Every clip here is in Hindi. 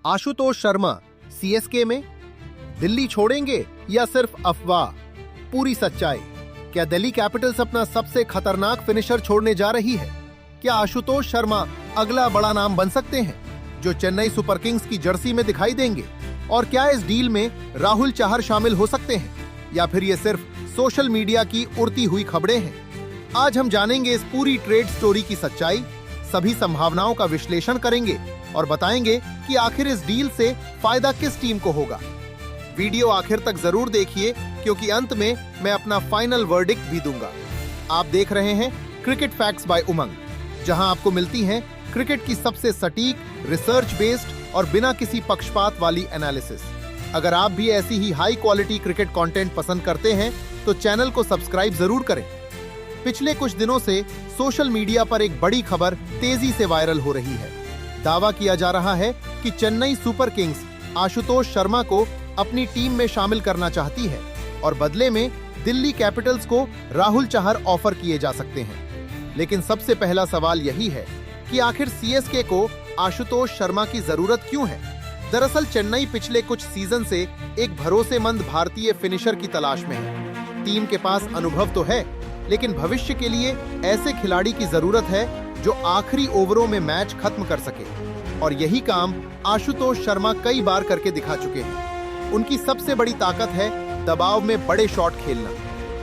आशुतोष शर्मा सीएसके में, दिल्ली छोड़ेंगे या सिर्फ अफवाह? पूरी सच्चाई। क्या दिल्ली कैपिटल्स अपना सबसे खतरनाक फिनिशर छोड़ने जा रही है? क्या आशुतोष शर्मा अगला बड़ा नाम बन सकते हैं जो चेन्नई सुपर किंग्स की जर्सी में दिखाई देंगे? और क्या इस डील में राहुल चाहर शामिल हो सकते हैं या फिर ये सिर्फ सोशल मीडिया की उड़ती हुई खबरें हैं? आज हम जानेंगे इस पूरी ट्रेड स्टोरी की सच्चाई, सभी संभावनाओं का विश्लेषण करेंगे और बताएंगे कि आखिर इस डील से फायदा किस टीम को होगा। वीडियो आखिर तक जरूर देखिए क्योंकि अंत में मैं अपना फाइनल वर्डिक्ट भी दूंगा। आप देख रहे हैं क्रिकेट फैक्ट्स बाय उमंग, जहां आपको मिलती हैं क्रिकेट की सबसे सटीक, रिसर्च बेस्ड और बिना किसी पक्षपात वाली एनालिसिस। अगर आप भी ऐसी ही हाई क्वालिटी क्रिकेट कंटेंट पसंद करते हैं तो चैनल को सब्सक्राइब जरूर करें। पिछले कुछ दिनों से सोशल मीडिया पर एक बड़ी खबर तेजी से वायरल हो रही है। दावा किया जा रहा है कि चेन्नई सुपर किंग्स आशुतोष शर्मा को अपनी टीम में शामिल करना चाहती है और बदले में दिल्ली कैपिटल्स को राहुल चाहर ऑफर किए जा सकते हैं। लेकिन सबसे पहला सवाल यही है कि आखिर सीएसके को आशुतोष शर्मा की जरूरत क्यों है? दरअसल चेन्नई पिछले कुछ सीजन से एक भरोसेमंद भारतीय फिनिशर की तलाश में है। टीम के पास अनुभव तो है, लेकिन भविष्य के लिए ऐसे खिलाड़ी की जरूरत है जो आखिरी ओवरों में मैच खत्म कर सके, और यही काम आशुतोष शर्मा कई बार करके दिखा चुके हैं। उनकी सबसे बड़ी ताकत है दबाव में बड़े शॉट खेलना,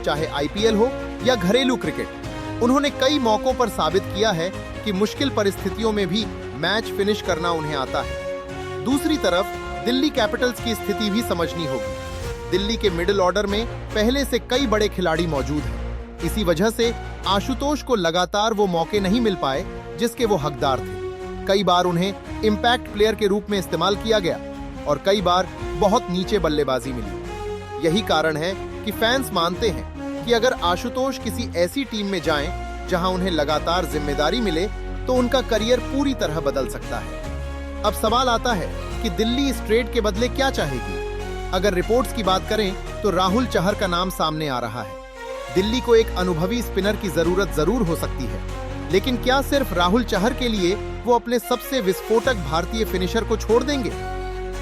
चाहे आईपीएल हो या घरेलू क्रिकेट। उन्होंने कई मौकों पर साबित किया है कि मुश्किल परिस्थितियों में भी मैच फिनिश करना उन्हें आता है। दूसरी तरफ दिल्ली कैपिटल्स की स्थिति भी समझनी होगी। दिल्ली के मिडिल ऑर्डर में पहले से कई बड़े खिलाड़ी मौजूद हैं। इसी वजह से आशुतोष को लगातार वो मौके नहीं मिल पाए जिसके वो हकदार थे। कई बार उन्हें इम्पैक्ट प्लेयर के रूप में इस्तेमाल किया गया और कई बार बहुत नीचे बल्लेबाजी मिली। यही कारण है कि फैंस मानते हैं कि अगर आशुतोष किसी ऐसी टीम में जाएं जहां उन्हें लगातार जिम्मेदारी मिले तो उनका करियर पूरी तरह बदल सकता है। अब सवाल आता है कि दिल्ली इस ट्रेड के बदले क्या चाहेगी? अगर रिपोर्ट्स की बात करें तो राहुल चाहर का नाम सामने आ रहा है। दिल्ली को एक अनुभवी स्पिनर की जरूरत जरूर हो सकती है, लेकिन क्या सिर्फ राहुल चाहर के लिए वो अपने सबसे विस्फोटक भारतीय फिनिशर को छोड़ देंगे?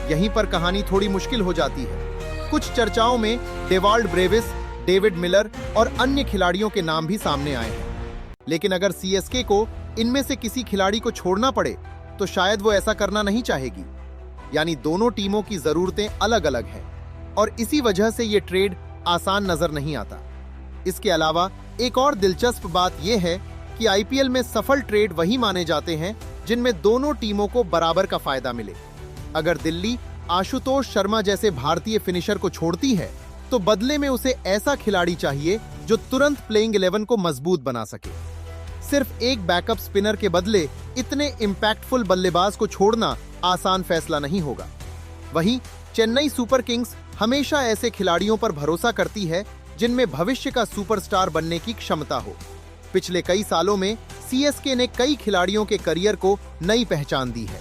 यहीं पर कहानी थोड़ी मुश्किल हो जाती है। कुछ चर्चाओं में डेवाल्ड ब्रेविस, डेविड मिलर और अन्य खिलाड़ियों के नाम भी सामने आए हैं। लेकिन अगर सीएसके को इनमें से किसी खिलाड़ी को छोड़ना पड़े तो शायद वो ऐसा करना नहीं चाहेगी। यानी दोनों टीमों की जरूरतें अलग अलग हैं और इसी वजह से ये ट्रेड आसान नजर नहीं आता। इसके अलावा एक और दिलचस्प बात यह है कि आईपीएल में सफल ट्रेड वही माने जाते हैं जिनमें दोनों टीमों को बराबर का फायदा मिले। अगर दिल्ली आशुतोष शर्मा जैसे भारतीय फिनिशर को छोड़ती है तो बदले में उसे ऐसा खिलाड़ी चाहिए जो तुरंत प्लेइंग 11 को मजबूत बना सके। सिर्फ एक बैकअप स्पिनर के बदले इतने इम्पैक्टफुल बल्लेबाज को छोड़ना आसान फैसला नहीं होगा। वहीं चेन्नई सुपर किंग्स हमेशा ऐसे खिलाड़ियों पर भरोसा करती है जिनमें भविष्य का सुपरस्टार बनने की क्षमता हो। पिछले कई सालों में सीएसके ने कई खिलाड़ियों के करियर को नई पहचान दी है।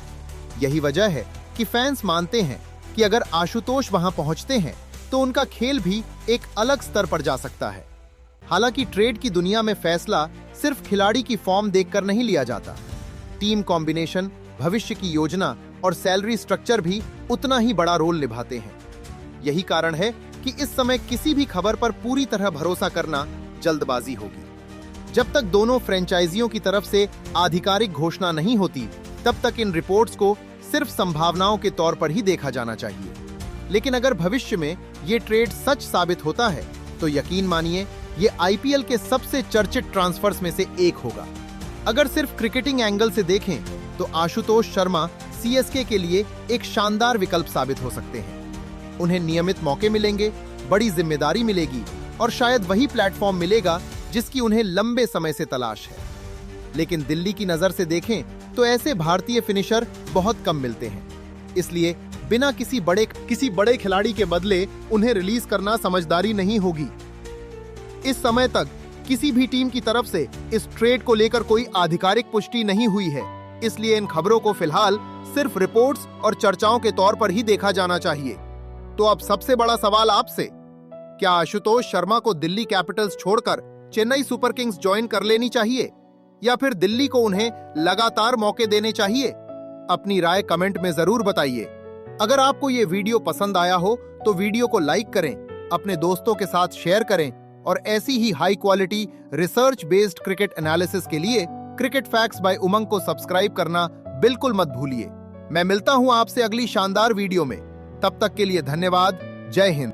यही वजह है कि फैंस मानते हैं कि अगर आशुतोष वहां पहुंचते हैं तो उनका खेल भी एक अलग स्तर पर जा सकता है। हालांकि ट्रेड की दुनिया में फैसला सिर्फ खिलाड़ी की फॉर्म देखकर नहीं लिया जाता। टीम कॉम्बिनेशन, भविष्य की योजना और सैलरी स्ट्रक्चर भी उतना ही बड़ा रोल निभाते हैं। यही कारण है कि इस समय किसी भी खबर पर पूरी तरह भरोसा करना जल्दबाजी होगी। जब तक दोनों फ्रेंचाइजियों की तरफ से आधिकारिक घोषणा नहीं होती तब तक इन रिपोर्ट्स को सिर्फ संभावनाओं के तौर पर ही देखा जाना चाहिए। लेकिन अगर भविष्य में ये ट्रेड सच साबित होता है तो यकीन मानिए ये आईपीएल के सबसे चर्चित ट्रांसफर्स में से एक होगा। अगर सिर्फ क्रिकेटिंग एंगल से देखें तो आशुतोष शर्मा सीएसके के लिए एक शानदार विकल्प साबित हो सकते हैं। उन्हें नियमित मौके मिलेंगे, बड़ी जिम्मेदारी मिलेगी और शायद वही प्लेटफॉर्म मिलेगा जिसकी उन्हें लंबे समय से तलाश है। लेकिन दिल्ली की नजर से देखें तो ऐसे भारतीय फिनिशर बहुत कम मिलते हैं, इसलिए बिना किसी बड़े खिलाड़ी के बदले उन्हें रिलीज करना समझदारी नहीं होगी। इस समय तक किसी भी टीम की तरफ से इस ट्रेड को लेकर कोई आधिकारिक पुष्टि नहीं हुई है, इसलिए इन खबरों को फिलहाल सिर्फ रिपोर्ट्स और चर्चाओं के तौर पर ही देखा जाना चाहिए। तो अब सबसे बड़ा सवाल आपसे, क्या आशुतोष शर्मा को दिल्ली कैपिटल्स छोड़कर चेन्नई सुपर किंग्स ज्वाइन कर लेनी चाहिए या फिर दिल्ली को उन्हें लगातार मौके देने चाहिए? अपनी राय कमेंट में जरूर बताइए। अगर आपको ये वीडियो पसंद आया हो तो वीडियो को लाइक करें, अपने दोस्तों के साथ शेयर करें और ऐसी ही high quality research based cricket analysis के लिए क्रिकेट फैक्ट्स बाय उमंग को सब्सक्राइब करना बिल्कुल मत भूलिए। मैं मिलता हूं आपसे अगली शानदार वीडियो में। तब तक के लिए धन्यवाद। जय हिंद।